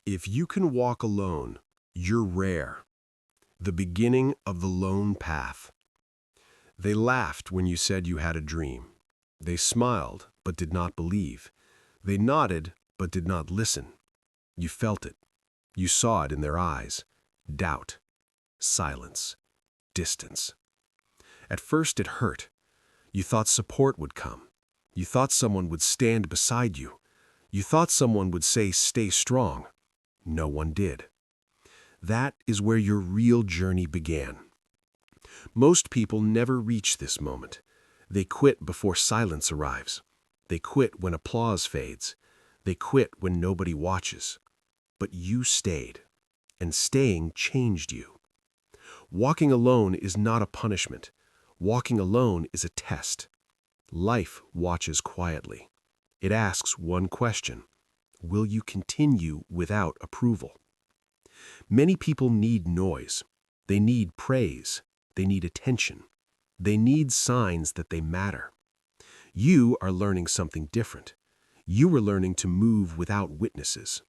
If you can walk alone, you're rare. The beginning of the lone path. They laughed when you said you had a dream. They smiled, but did not believe. They nodded, but did not listen. You felt it. You saw it in their eyes. Doubt, silence, distance. At first it hurt. You thought support would come. You thought someone would stand beside you. You thought someone would say, "Stay strong." No one did. That is where your real journey began. Most people never reach this moment. They quit before silence arrives. They quit when applause fades. They quit when nobody watches. But you stayed, and staying changed you. Walking alone is not a punishment. Walking alone is a test. Life watches quietly. It asks one question: will you continue without approval? Many people need noise. They need praise. They need attention. They need signs that they matter. You are learning something different. You are learning to move without witnesses.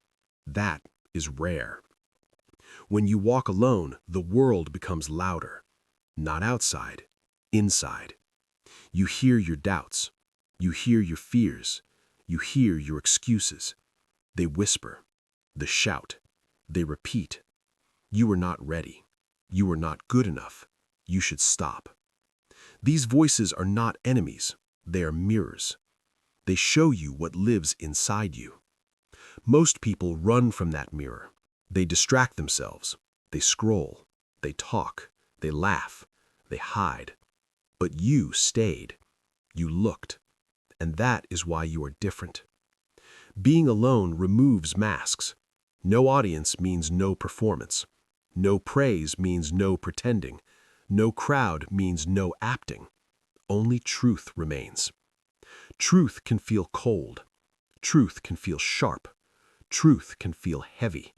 That is rare. When you walk alone, the world becomes louder. Not outside, inside. You hear your doubts. You hear your fears. You hear your excuses. They whisper. They shout. They repeat. You are not ready. You are not good enough. You should stop. These voices are not enemies. They are mirrors. They show you what lives inside you. Most people run from that mirror. They distract themselves. They scroll. They talk. They laugh. They hide. But you stayed. You looked. And that is why you are different. Being alone removes masks. No audience means no performance. No praise means no pretending. No crowd means no acting. Only truth remains. Truth can feel cold. Truth can feel sharp. Truth can feel heavy.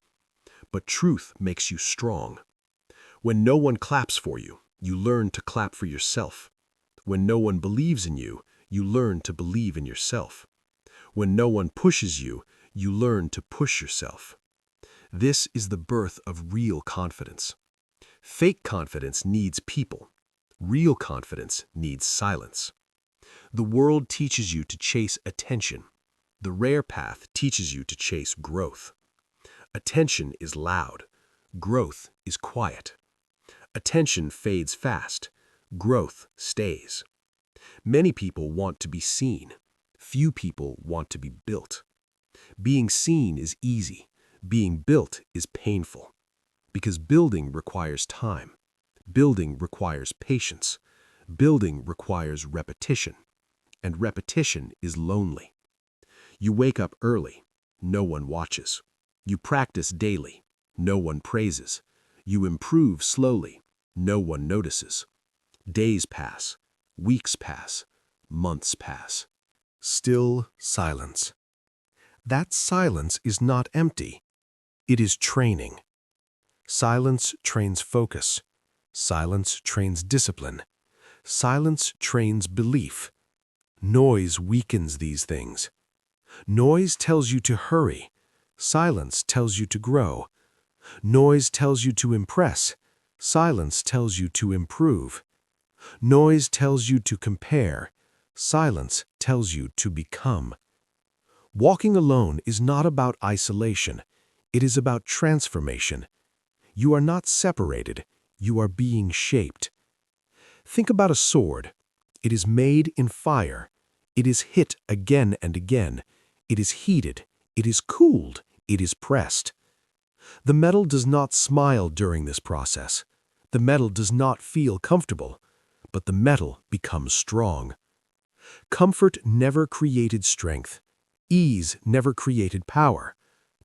But truth makes you strong. When no one claps for you, you learn to clap for yourself. When no one believes in you, you learn to believe in yourself. When no one pushes you, you learn to push yourself. This is the birth of real confidence. Fake confidence needs people. Real confidence needs silence. The world teaches you to chase attention. The rare path teaches you to chase growth. Attention is loud. Growth is quiet. Attention fades fast. Growth stays. Many people want to be seen. Few people want to be built. Being seen is easy. Being built is painful. Because building requires time. Building requires patience. Building requires repetition. And repetition is lonely. You wake up early. No one watches. You practice daily. No one praises. You improve slowly. No one notices. Days pass. Weeks pass. Months pass. Still silence. That silence is not empty. It is training. Silence trains focus. Silence trains discipline. Silence trains belief. Noise weakens these things. Noise tells you to hurry. Silence tells you to grow. Noise tells you to impress. Silence tells you to improve. Noise tells you to compare. Silence tells you to become. Walking alone is not about isolation. It is about transformation. You are not separated. You are being shaped. Think about a sword. It is made in fire. It is hit again and again. It is heated. It is cooled. It is pressed. The metal does not smile during this process. The metal does not feel comfortable, but the metal becomes strong. Comfort never created strength. Ease never created power.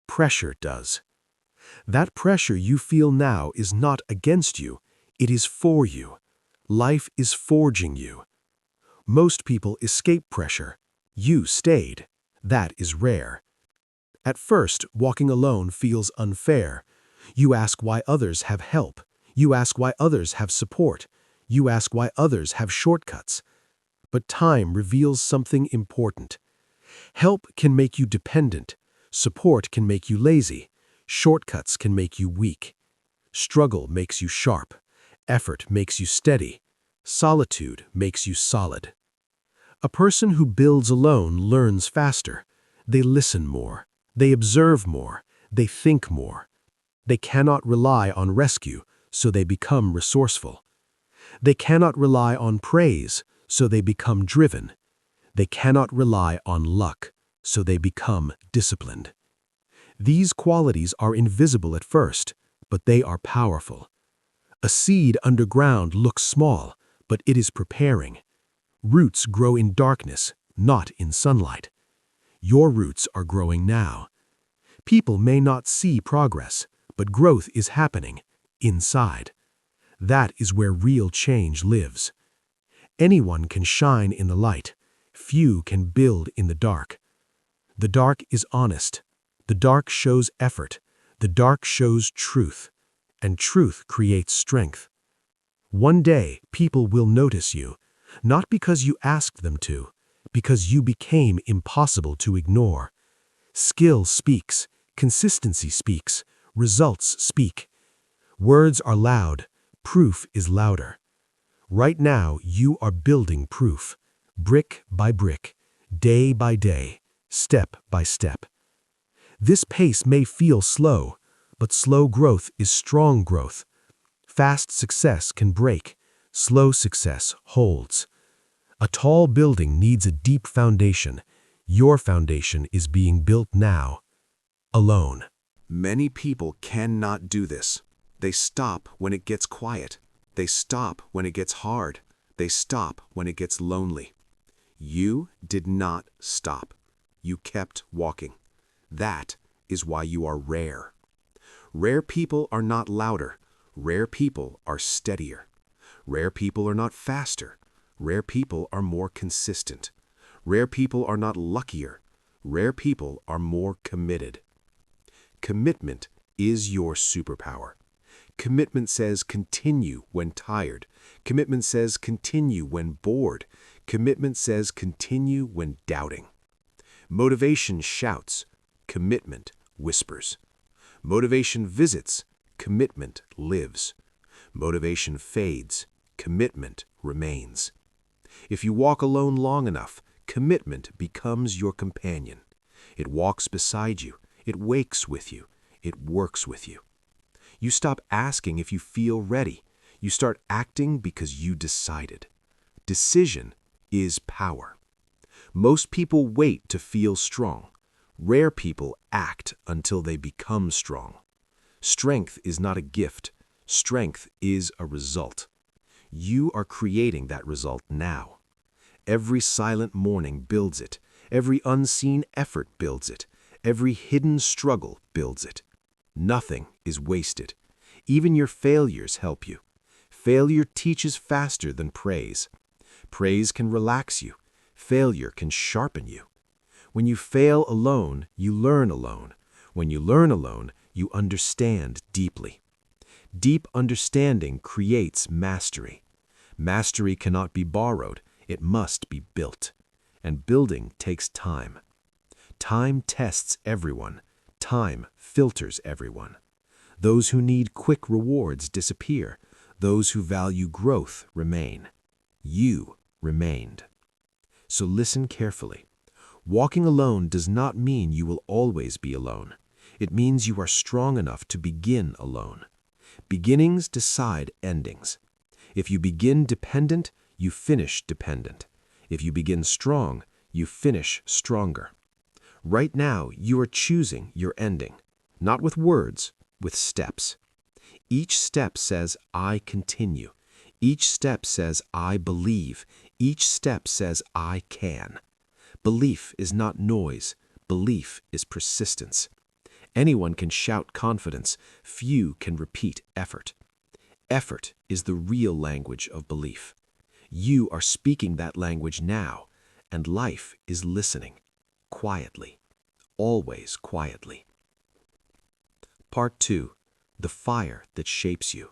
Pressure does. That pressure you feel now is not against you. It is for you. Life is forging you. Most people escape pressure. You stayed. That is rare. At first, walking alone feels unfair. You ask why others have help. You ask why others have support. You ask why others have shortcuts. But time reveals something important. Help can make you dependent. Support can make you lazy. Shortcuts can make you weak. Struggle makes you sharp. Effort makes you steady. Solitude makes you solid. A person who builds alone learns faster. They listen more. They observe more. They think more. They cannot rely on rescue, so they become resourceful. They cannot rely on praise, so they become driven. They cannot rely on luck, so they become disciplined. These qualities are invisible at first, but they are powerful. A seed underground looks small, but it is preparing. Roots grow in darkness, not in sunlight. Your roots are growing now. People may not see progress, but growth is happening inside. That is where real change lives. Anyone can shine in the light. Few can build in the dark. The dark is honest. The dark shows effort. The dark shows truth. And truth creates strength. One day, people will notice you, not because you asked them to, because you became impossible to ignore. Skill speaks. Consistency speaks. Results speak. Words are loud. Proof is louder. Right now, you are building proof, brick by brick, day by day, step by step. This pace may feel slow, but slow growth is strong growth. Fast success can break. Slow success holds. A tall building needs a deep foundation. Your foundation is being built now, alone. Many people cannot do this. They stop when it gets quiet. They stop when it gets hard. They stop when it gets lonely. You did not stop. You kept walking. That is why you are rare. Rare people are not louder. Rare people are steadier. Rare people are not faster. Rare people are more consistent. Rare people are not luckier. Rare people are more committed. Commitment is your superpower. Commitment says continue when tired. Commitment says continue when bored. Commitment says continue when doubting. Motivation shouts. Commitment whispers. Motivation visits. Commitment lives. Motivation fades. Commitment remains. If you walk alone long enough, commitment becomes your companion. It walks beside you. It wakes with you. It works with you. You stop asking if you feel ready. You start acting because you decided. Decision is power. Most people wait to feel strong. Rare people act until they become strong. Strength is not a gift. Strength is a result. You are creating that result now. Every silent morning builds it. Every unseen effort builds it. Every hidden struggle builds it. Nothing is wasted. Even your failures help you. Failure teaches faster than praise. Praise can relax you. Failure can sharpen you. When you fail alone, you learn alone. When you learn alone, you understand deeply. Deep understanding creates mastery. Mastery cannot be borrowed. It must be built. And building takes time. Time tests everyone. Time filters everyone. Those who need quick rewards disappear. Those who value growth remain. You remained. So listen carefully. Walking alone does not mean you will always be alone. It means you are strong enough to begin alone. Beginnings decide endings. If you begin dependent, you finish dependent. If you begin strong, you finish stronger. Right now, you are choosing your ending, not with words, with steps. Each step says, I continue. Each step says, I believe. Each step says, I can. Belief is not noise. Belief is persistence. Anyone can shout confidence. Few can repeat effort. Effort is the real language of belief. You are speaking that language now, and life is listening, quietly, always quietly. Part 2. The fire that shapes you.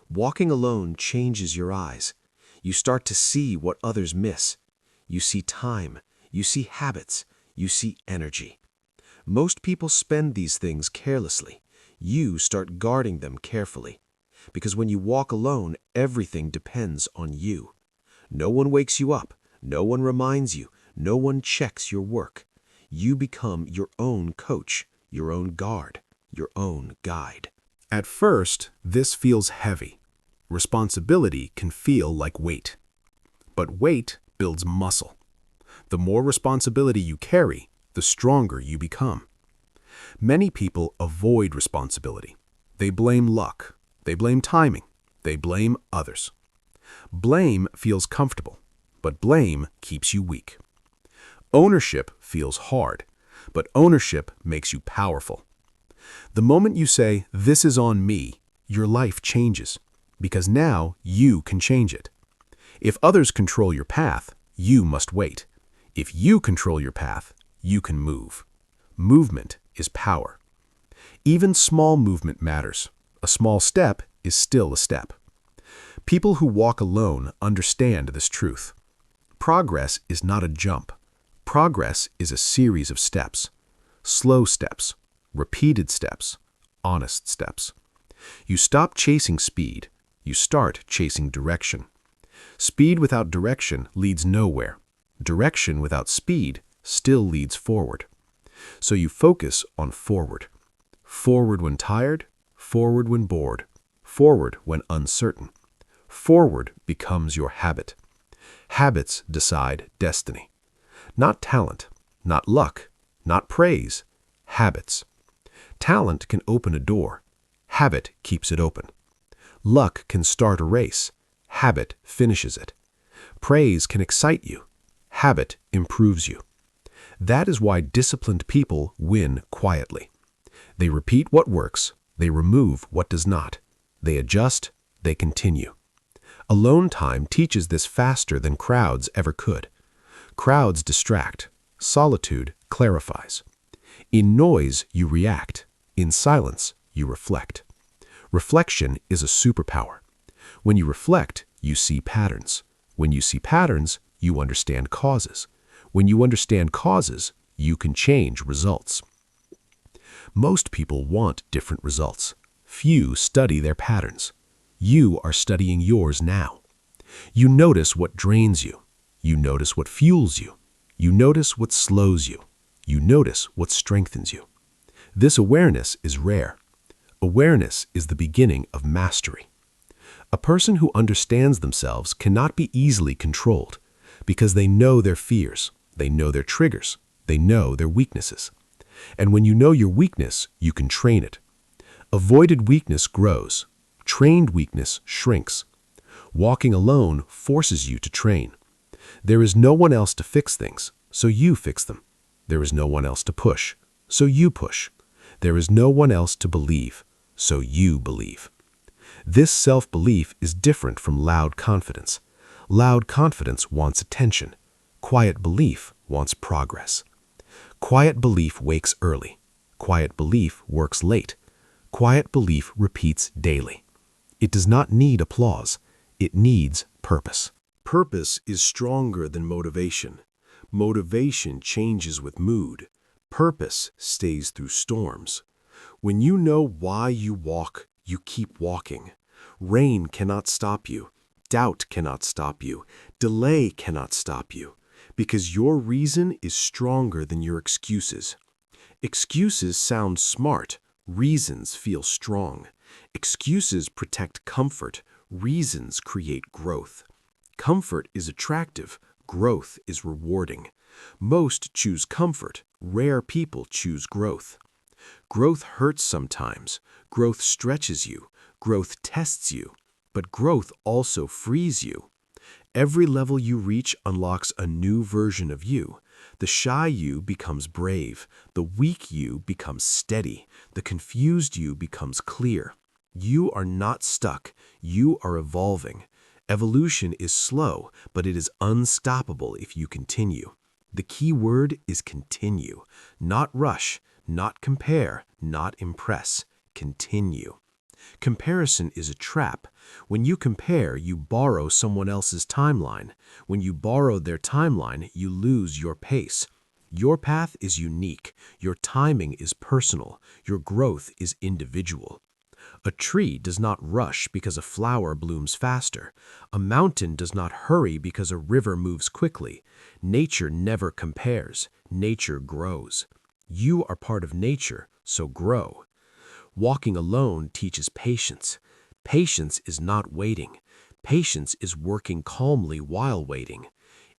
Walking alone changes your eyes. You start to see what others miss. You see time. You see habits. You see energy. Most people spend these things carelessly. You start guarding them carefully. Because when you walk alone, everything depends on you. No one wakes you up. No one reminds you. No one checks your work. You become your own coach, your own guard, your own guide. At first, this feels heavy. Responsibility can feel like weight. But weight builds muscle. The more responsibility you carry, the stronger you become. Many people avoid responsibility. They blame luck. They blame timing. They blame others. Blame feels comfortable, but blame keeps you weak. Ownership feels hard, but ownership makes you powerful. The moment you say, "This is on me," your life changes, because now you can change it. If others control your path, you must wait. If you control your path, you can move. Movement is power. Even small movement matters. A small step is still a step. People who walk alone understand this truth. Progress is not a jump. Progress is a series of steps. Slow steps, repeated steps, honest steps. You stop chasing speed. You start chasing direction. Speed without direction leads nowhere. Direction without speed still leads forward. So you focus on forward. Forward when tired, forward when bored, forward when uncertain. Forward becomes your habit. Habits decide destiny. Not talent, not luck, not praise. Habits. Talent can open a door. Habit keeps it open. Luck can start a race. Habit finishes it. Praise can excite you. Habit improves you. That is why disciplined people win quietly. They repeat what works. They remove what does not. They adjust. They continue. Alone time teaches this faster than crowds ever could. Crowds distract. Solitude clarifies. In noise, you react. In silence, you reflect. Reflection is a superpower. When you reflect, you see patterns. When you see patterns, you understand causes. When you understand causes, you can change results. Most people want different results. Few study their patterns. You are studying yours now. You notice what drains you. You notice what fuels you. You notice what slows you. You notice what strengthens you. This awareness is rare. Awareness is the beginning of mastery. A person who understands themselves cannot be easily controlled because they know their fears, they know their triggers, they know their weaknesses. And when you know your weakness, you can train it. Avoided weakness grows. Trained weakness shrinks. Walking alone forces you to train. There is no one else to fix things, so you fix them. There is no one else to push, so you push. There is no one else to believe, so you believe. This self-belief is different from loud confidence. Loud confidence wants attention. Quiet belief wants progress. Quiet belief wakes early. Quiet belief works late. Quiet belief repeats daily. It does not need applause. It needs purpose. Purpose is stronger than motivation. Motivation changes with mood. Purpose stays through storms. When you know why you walk, you keep walking. Rain cannot stop you. Doubt cannot stop you. Delay cannot stop you. Because your reason is stronger than your excuses. Excuses sound smart. Reasons feel strong. Excuses protect comfort. Reasons create growth. Comfort is attractive. Growth is rewarding. Most choose comfort. Rare people choose growth. Growth hurts sometimes. Growth stretches you. Growth tests you. But growth also frees you. Every level you reach unlocks a new version of you. The shy you becomes brave. The weak you becomes steady. The confused you becomes clear. You are not stuck. You are evolving. Evolution is slow, but it is unstoppable if you continue. The key word is continue. Not rush, not compare, not impress. Continue. Comparison is a trap. When you compare, you borrow someone else's timeline. When you borrow their timeline, you lose your pace. Your path is unique, your timing is personal, your growth is individual. A tree does not rush because a flower blooms faster. A mountain does not hurry because a river moves quickly. Nature never compares. Nature grows. You are part of nature, so grow. Walking alone teaches patience. Patience is not waiting. Patience is working calmly while waiting.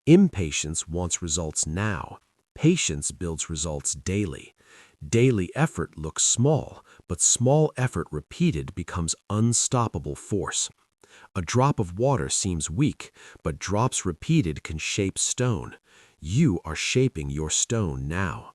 Impatience wants results now. Patience builds results daily. Daily effort looks small, but small effort repeated becomes unstoppable force. A drop of water seems weak, but drops repeated can shape stone. You are shaping your stone now.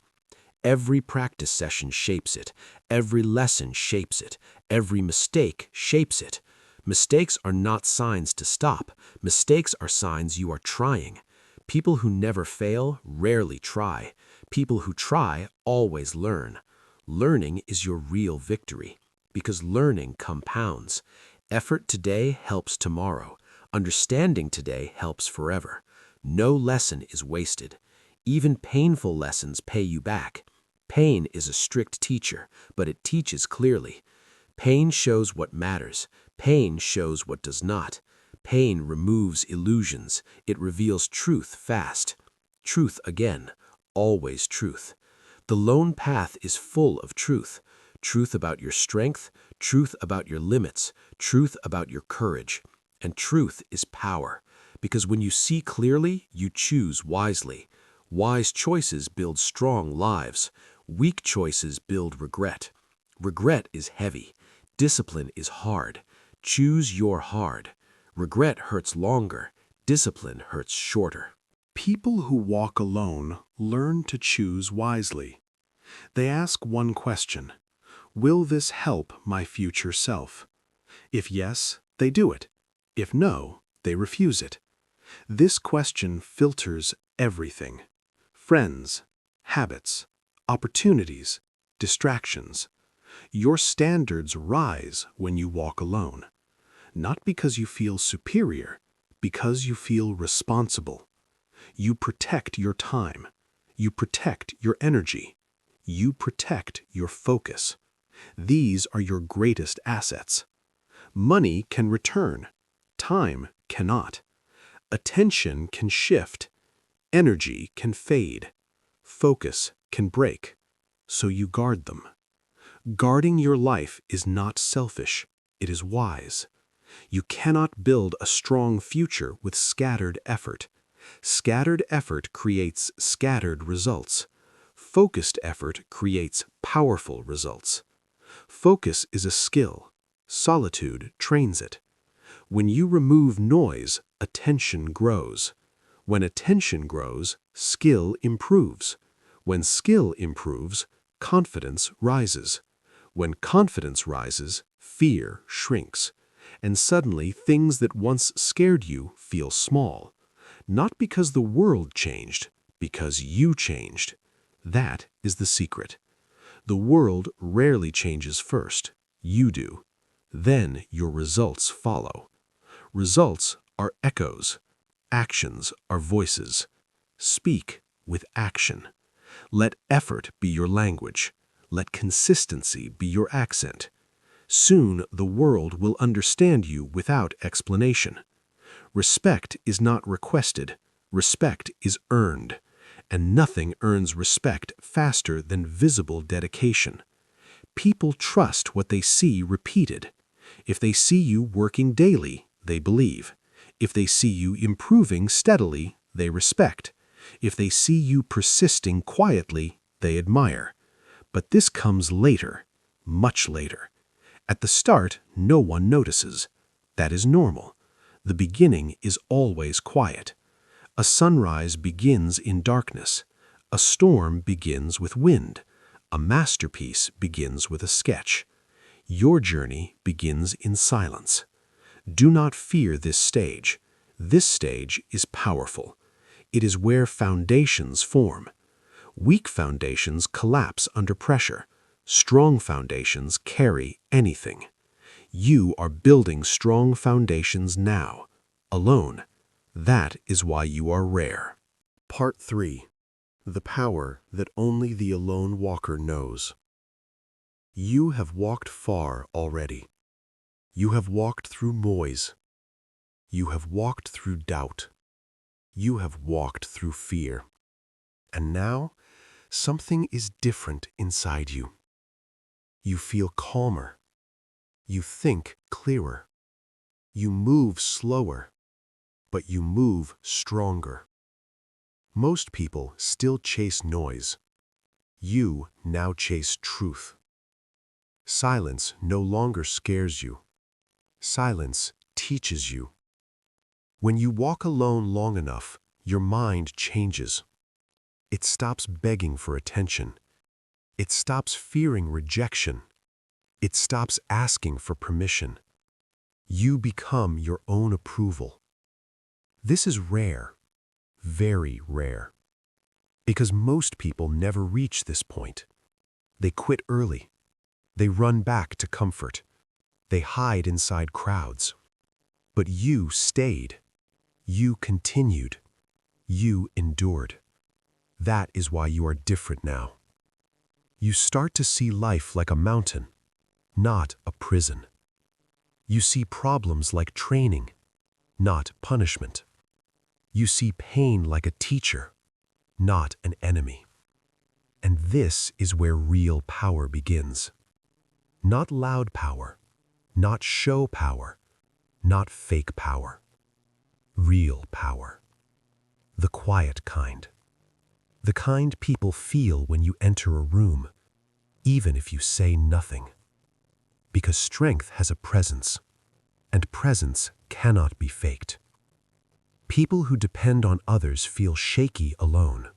Every practice session shapes it. Every lesson shapes it. Every mistake shapes it. Mistakes are not signs to stop. Mistakes are signs you are trying. People who never fail rarely try. People who try always learn. Learning is your real victory, because learning compounds. Effort today helps tomorrow. Understanding today helps forever. No lesson is wasted. Even painful lessons pay you back. Pain is a strict teacher, but it teaches clearly. Pain shows what matters. Pain shows what does not. Pain removes illusions. It reveals truth fast. Truth again, always truth. The lone path is full of truth. Truth about your strength, truth about your limits, truth about your courage. And truth is power, because when you see clearly, you choose wisely. Wise choices build strong lives. Weak choices build regret. Regret is heavy. Discipline is hard. Choose your hard. Regret hurts longer. Discipline hurts shorter. People who walk alone learn to choose wisely. They ask one question: will this help my future self? If yes, they do it. If no, they refuse it. This question filters everything: friends, habits, opportunities, distractions. Your standards rise when you walk alone. Not because you feel superior, because you feel responsible. You protect your time. You protect your energy. You protect your focus. These are your greatest assets. Money can return. Time cannot. Attention can shift. Energy can fade. Focus can break. So you guard them. Guarding your life is not selfish. It is wise. You cannot build a strong future with scattered effort. Scattered effort creates scattered results. Focused effort creates powerful results. Focus is a skill. Solitude trains it. When you remove noise, attention grows. When attention grows, skill improves. When skill improves, confidence rises. When confidence rises, fear shrinks. And suddenly things that once scared you feel small. Not because the world changed, because you changed. That is the secret. The world rarely changes first. You do. Then your results follow. Results are echoes. Actions are voices. Speak with action. Let effort be your language. Let consistency be your accent. Soon the world will understand you without explanation. Respect is not requested. Respect is earned. And nothing earns respect faster than visible dedication. People trust what they see repeated. If they see you working daily, they believe. If they see you improving steadily, they respect. If they see you persisting quietly, they admire. But this comes later, much later. At the start, no one notices. That is normal. The beginning is always quiet. A sunrise begins in darkness. A storm begins with wind. A masterpiece begins with a sketch. Your journey begins in silence. Do not fear this stage. This stage is powerful. It is where foundations form. Weak foundations collapse under pressure. Strong foundations carry anything. You are building strong foundations now, alone. That is why you are rare. Part 3. the power that only the alone walker knows. You have walked far already. You have walked through noise. You have walked through doubt. You have walked through fear. And now, something is different inside you. You feel calmer. You think clearer. You move slower, but you move stronger. Most people still chase noise. You now chase truth. Silence no longer scares you. Silence teaches you. When you walk alone long enough, your mind changes. It stops begging for attention. It stops fearing rejection. It stops asking for permission. You become your own approval. This is rare, very rare, because most people never reach this point. They quit early. They run back to comfort. They hide inside crowds. But you stayed. You continued. You endured. That is why you are different now. You start to see life like a mountain, not a prison. You see problems like training, not punishment. You see pain like a teacher, not an enemy. And this is where real power begins. Not loud power, not show power, not fake power. Real power. The quiet kind. The kind people feel when you enter a room, even if you say nothing. Because strength has a presence, and presence cannot be faked. People who depend on others feel shaky alone,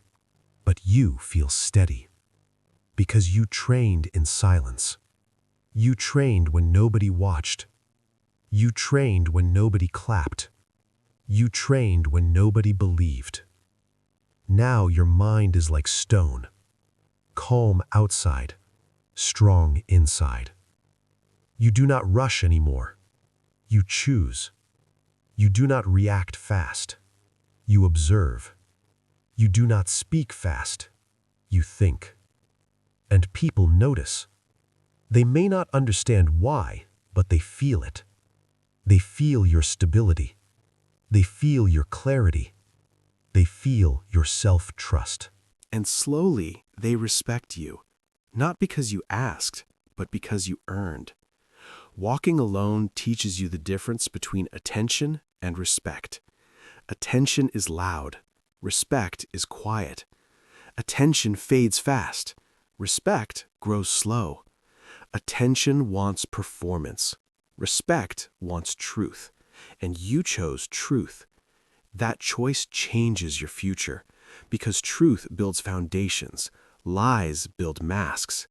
but you feel steady. Because you trained in silence. You trained when nobody watched. You trained when nobody clapped. You trained when nobody believed. Now your mind is like stone, calm outside, strong inside. You do not rush anymore. You choose. You do not react fast. You observe. You do not speak fast. You think. And people notice. They may not understand why, but they feel it. They feel your stability. They feel your clarity. They feel your self-trust. And slowly, they respect you, not because you asked, but because you earned. Walking alone teaches you the difference between attention and respect. Attention is loud. Respect is quiet. Attention fades fast. Respect grows slow. Attention wants performance. Respect wants truth. And you chose truth. That choice changes your future, because truth builds foundations. Lies build masks.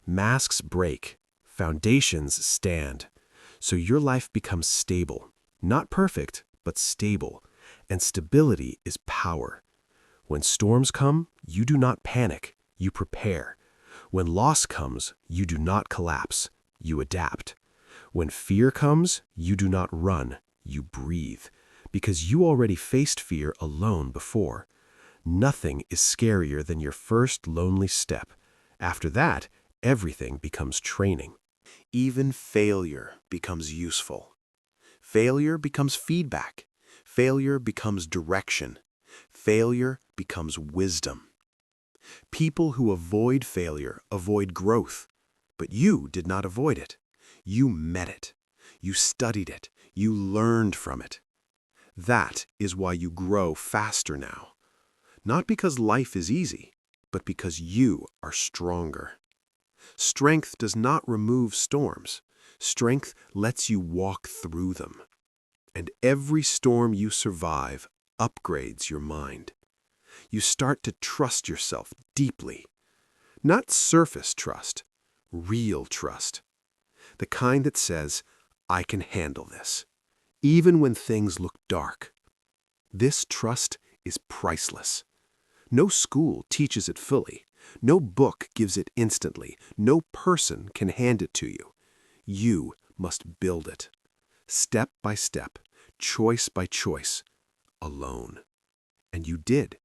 Masks break. Foundations stand. So your life becomes stable. Not perfect, but stable. And stability is power. When storms come, you do not panic. You prepare. When loss comes, you do not collapse. You adapt. When fear comes, you do not run. You breathe. Because you already faced fear alone before. Nothing is scarier than your first lonely step. After that, everything becomes training. Even failure becomes useful. Failure becomes feedback. Failure becomes direction. Failure becomes wisdom. People who avoid failure avoid growth. But you did not avoid it. You met it. You studied it. You learned from it. That is why you grow faster now. Not because life is easy, but because you are stronger. Strength does not remove storms. Strength lets you walk through them. And every storm you survive upgrades your mind. You start to trust yourself deeply. Not surface trust, real trust. The kind that says, I can handle this, even when things look dark. This trust is priceless. No school teaches it fully. No book gives it instantly. No person can hand it to you. You must build it. Step by step, choice by choice, alone. And you did.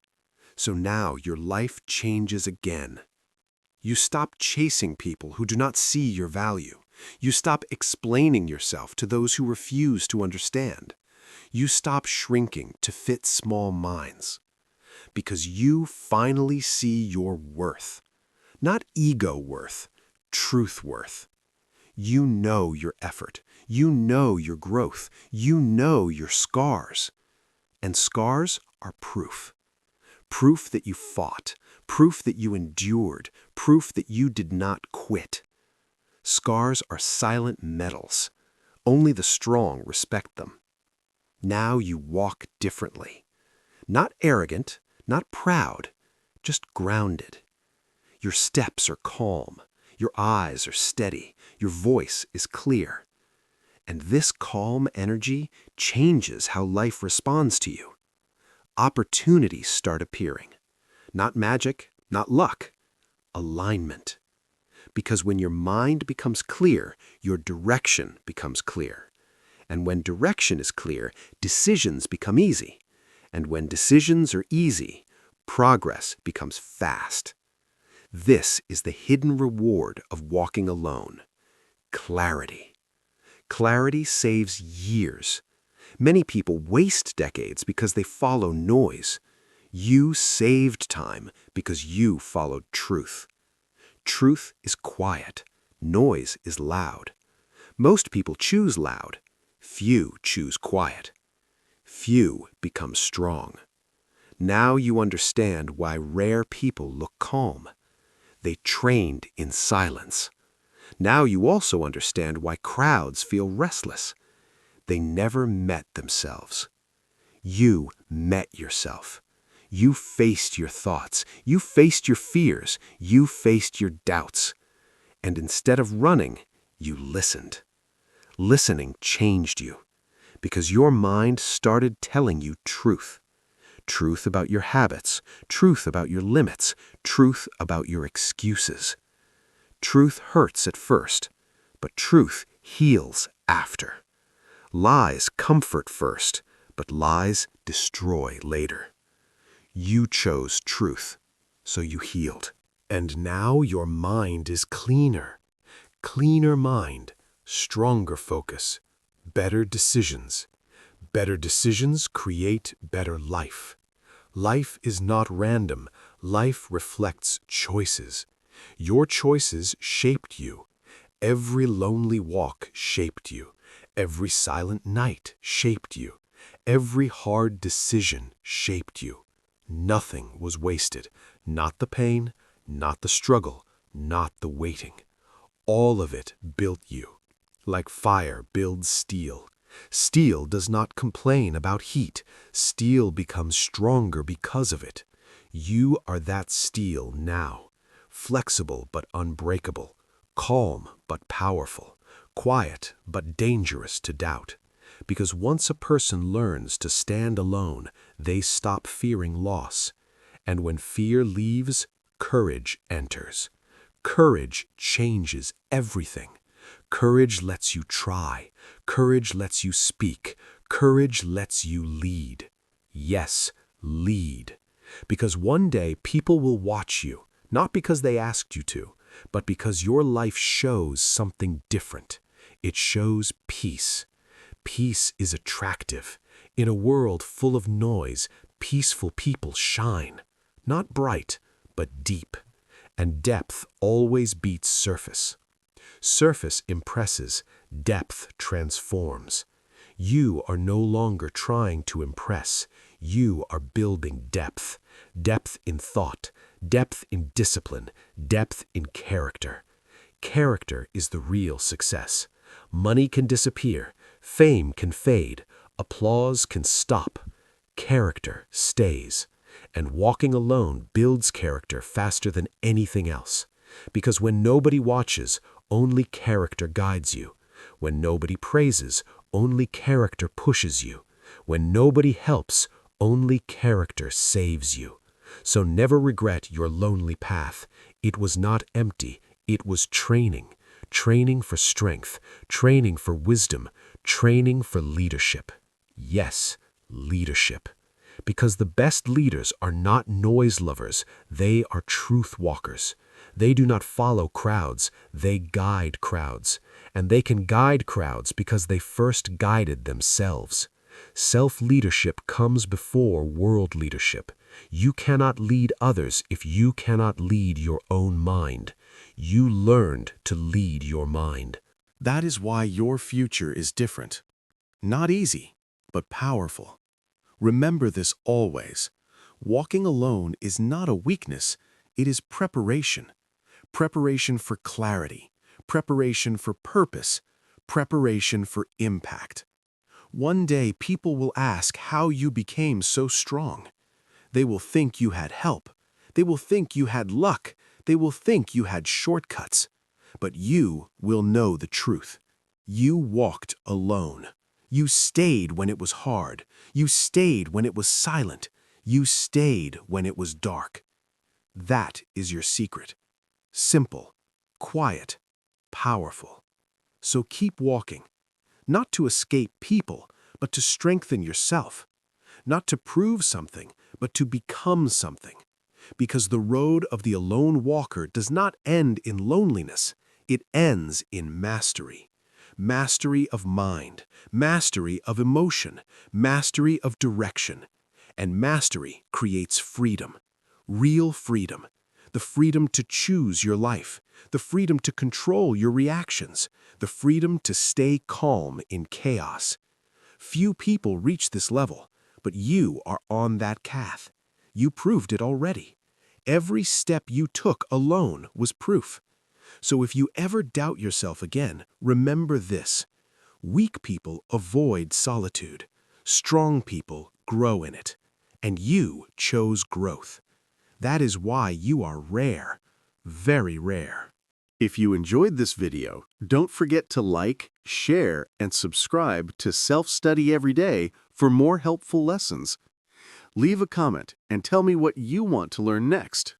So now your life changes again. You stop chasing people who do not see your value. You stop explaining yourself to those who refuse to understand. You stop shrinking to fit small minds. Because you finally see your worth. Not ego worth, truth worth. You know your effort. You know your growth. You know your scars. And scars are proof. Proof that you fought. Proof that you endured. Proof that you did not quit. Scars are silent medals. Only the strong respect them. Now you walk differently. Not arrogant, not proud, just grounded. Your steps are calm. Your eyes are steady. Your voice is clear. And this calm energy changes how life responds to you. Opportunities start appearing. Not magic, not luck. Alignment. Because when your mind becomes clear, your direction becomes clear. And when direction is clear, decisions become easy. And when decisions are easy, progress becomes fast. This is the hidden reward of walking alone. Clarity. Clarity saves years. Many people waste decades because they follow noise. You saved time because you followed truth. Truth is quiet. Noise is loud. Most people choose loud. Few choose quiet. Few become strong. Now you understand why rare people look calm. They trained in silence. Now you also understand why crowds feel restless. They never met themselves. You met yourself. You faced your thoughts. You faced your fears. You faced your doubts. And instead of running, you listened. Listening changed you because your mind started telling you truth. Truth about your habits, truth about your limits, truth about your excuses. Truth hurts at first, but truth heals after. Lies comfort first, but lies destroy later. You chose truth, so you healed. And now your mind is cleaner. Cleaner mind, stronger focus, better decisions. Better decisions create better life. Life is not random. Life reflects choices. Your choices shaped you. Every lonely walk shaped you. Every silent night shaped you. Every hard decision shaped you. Nothing was wasted. Not the pain, not the struggle, not the waiting. All of it built you. Like fire builds steel. Steel does not complain about heat. Steel becomes stronger because of it. You are that steel now. Flexible but unbreakable. Calm but powerful. Quiet but dangerous to doubt. Because once a person learns to stand alone, they stop fearing loss. And when fear leaves, courage enters. Courage changes everything. Courage lets you try. Courage lets you speak. Courage lets you lead. Yes, lead. Because one day people will watch you, not because they asked you to, but because your life shows something different. It shows peace. Peace is attractive. In a world full of noise, peaceful people shine. Not bright, but deep. And depth always beats surface. Surface impresses, depth transforms. You are no longer trying to impress. You are building depth. Depth in thought, depth in discipline, depth in character. Character is the real success. Money can disappear, fame can fade, applause can stop. Character stays. And walking alone builds character faster than anything else. Because when nobody watches, only character guides you. When nobody praises, only character pushes you. When nobody helps, only character saves you. So never regret your lonely path. It was not empty, it was training. Training for strength, training for wisdom, training for leadership. Yes, leadership. Because the best leaders are not noise lovers, they are truth walkers. They do not follow crowds, they guide crowds. And they can guide crowds because they first guided themselves. Self-leadership comes before world leadership. You cannot lead others if you cannot lead your own mind. You learned to lead your mind. That is why your future is different. Not easy, but powerful. Remember this always. Walking alone is not a weakness, it is preparation. Preparation for clarity, preparation for purpose, preparation for impact. One day people will ask how you became so strong. They will think you had help. They will think you had luck. They will think you had shortcuts. But you will know the truth. You walked alone. You stayed when it was hard. You stayed when it was silent. You stayed when it was dark. That is your secret. Simple, quiet, powerful. So keep walking. Not to escape people, but to strengthen yourself. Not to prove something, but to become something. Because the road of the alone walker does not end in loneliness. It ends in mastery. Mastery of mind, mastery of emotion, mastery of direction. And mastery creates freedom. Real freedom. The freedom to choose your life. The freedom to control your reactions. The freedom to stay calm in chaos. Few people reach this level, but you are on that path. You proved it already. Every step you took alone was proof. So if you ever doubt yourself again, remember this. Weak people avoid solitude. Strong people grow in it. And you chose growth. That is why you are rare, very rare. If you enjoyed this video, don't forget to like, share, and subscribe to Self-Study Every Day for more helpful lessons. Leave a comment and tell me what you want to learn next.